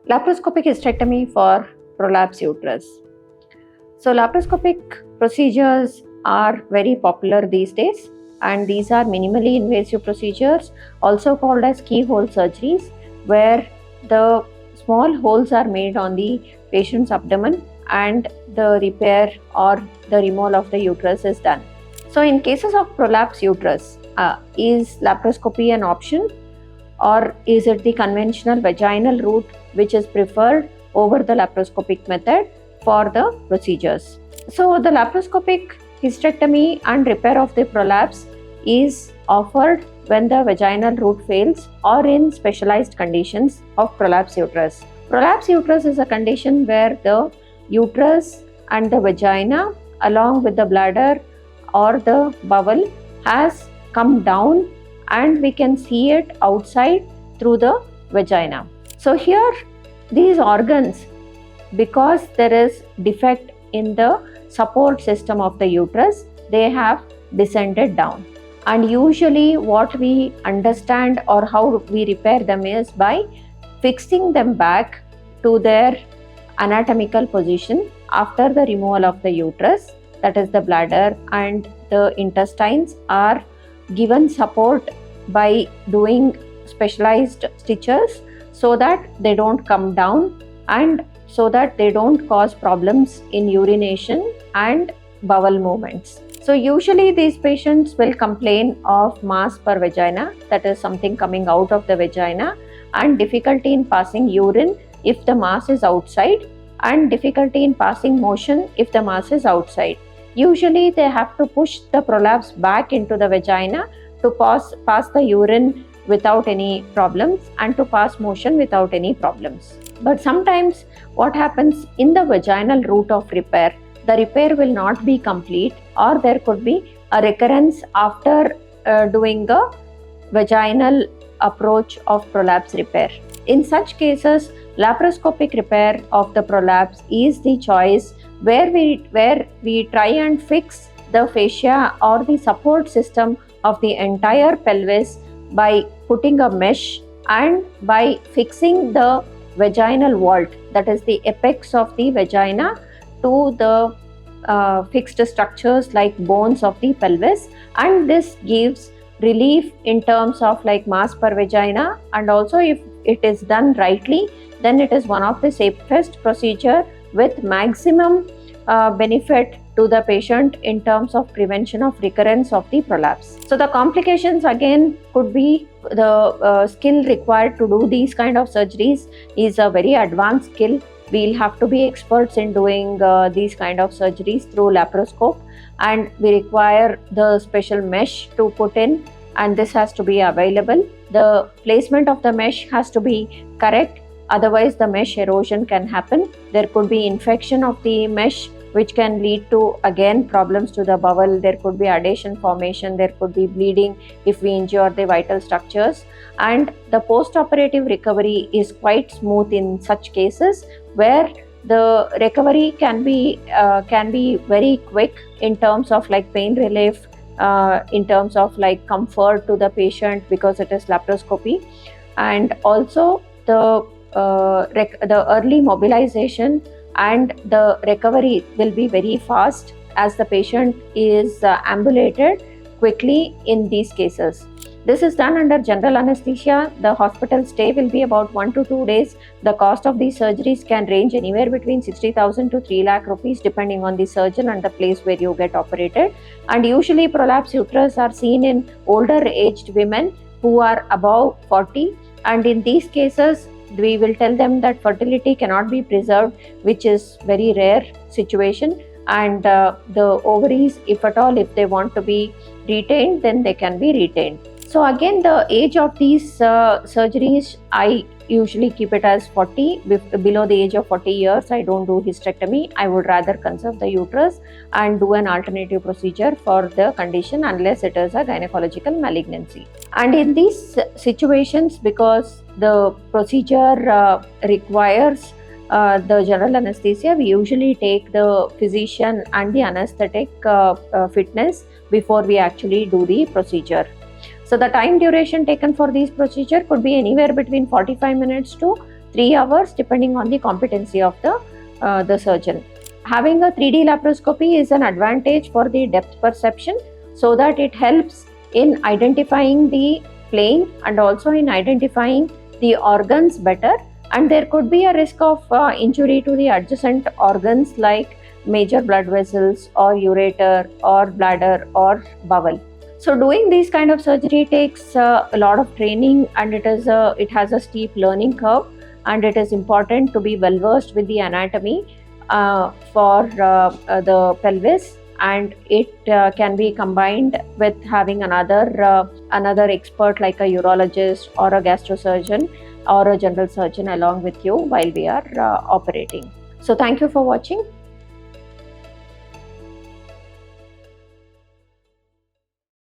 Laparoscopic hysterectomy for prolapse uterus. So laparoscopic procedures are very popular these days, and these are minimally invasive procedures, also called as keyhole surgeries, where the small holes are made on the patient's abdomen and the repair or the removal of the uterus is done. So in cases of prolapse uterus, is laparoscopy an option, or is it the conventional vaginal route which is preferred over the laparoscopic method for the procedures? So the laparoscopic hysterectomy and repair of the prolapse is offered when the vaginal route fails or in specialized conditions of prolapse uterus. Prolapse uterus is a condition where the uterus and the vagina along with the bladder or the bowel has come down and we can see it outside through the vagina. So here these organs, because there is defect in the support system of the uterus, they have descended down. And usually what we understand or how we repair them is by fixing them back to their anatomical position after the removal of the uterus, that is the bladder and the intestines are given support by doing specialized stitches so that they don't come down and so that they don't cause problems in urination and bowel movements. So usually these patients will complain of mass per vagina, that is something coming out of the vagina, and difficulty in passing urine if the mass is outside, and difficulty in passing motion if the mass is outside. Usually they have to push the prolapse back into the vagina to pass the urine without any problems and to pass motion without any problems. But sometimes what happens in the vaginal route of repair, the repair will not be complete, or there could be a recurrence after doing a vaginal approach of prolapse repair. In such cases, laparoscopic repair of the prolapse is the choice, where we try and fix the fascia or the support system of the entire pelvis by putting a mesh and by fixing the vaginal vault, that is the apex of the vagina, to the fixed structures like bones of the pelvis, and this gives relief in terms of like mass per vagina, and also if it is done rightly, then it is one of the safest procedure with maximum benefit to the patient in terms of prevention of recurrence of the prolapse. So the complications again could be the skill required to do these kind of surgeries is a very advanced skill. We'll have to be experts in doing these kind of surgeries through laparoscope, and we require the special mesh to put in, and this has to be available. The placement of the mesh has to be correct, otherwise the mesh erosion can happen. There could be infection of the mesh which can lead to again problems to the bowel. There could be adhesion formation, there could be bleeding if we injure the vital structures, and the post-operative recovery is quite smooth in such cases, where the recovery can be very quick in terms of like pain relief, in terms of like comfort to the patient because it is laparoscopy, and also the early mobilization and the recovery will be very fast as the patient is ambulated quickly in these cases. This is done under general anesthesia. The hospital stay will be about 1 to 2 days. The cost of these surgeries can range anywhere between 60,000 to 3 lakh rupees depending on the surgeon and the place where you get operated. And usually prolapse uterus are seen in older aged women who are above 40, and in these cases we will tell them that fertility cannot be preserved, which is very rare situation, and the ovaries, if at all, if they want to be retained, then they can be retained. So again, the age of these surgeries, I usually keep it as 40. Below the age of 40 years, I don't do hysterectomy. I would rather conserve the uterus and do an alternative procedure for the condition unless it is a gynecological malignancy. And in these situations, because the procedure requires the general anesthesia, we usually take the physician and the anesthetic fitness before we actually do the procedure. So the time duration taken for these procedure could be anywhere between 45 minutes to 3 hours depending on the competency of the surgeon. Having a 3D laparoscopy is an advantage for the depth perception, so that it helps in identifying the plane and also in identifying the organs better, and there could be a risk of injury to the adjacent organs like major blood vessels or ureter or bladder or bowel. So doing these kind of surgery takes a lot of training, and it has a steep learning curve, and it is important to be well versed with the anatomy for the pelvis, and it can be combined with having another expert like a urologist or a gastrosurgeon or a general surgeon along with you while we are operating. So thank you for watching.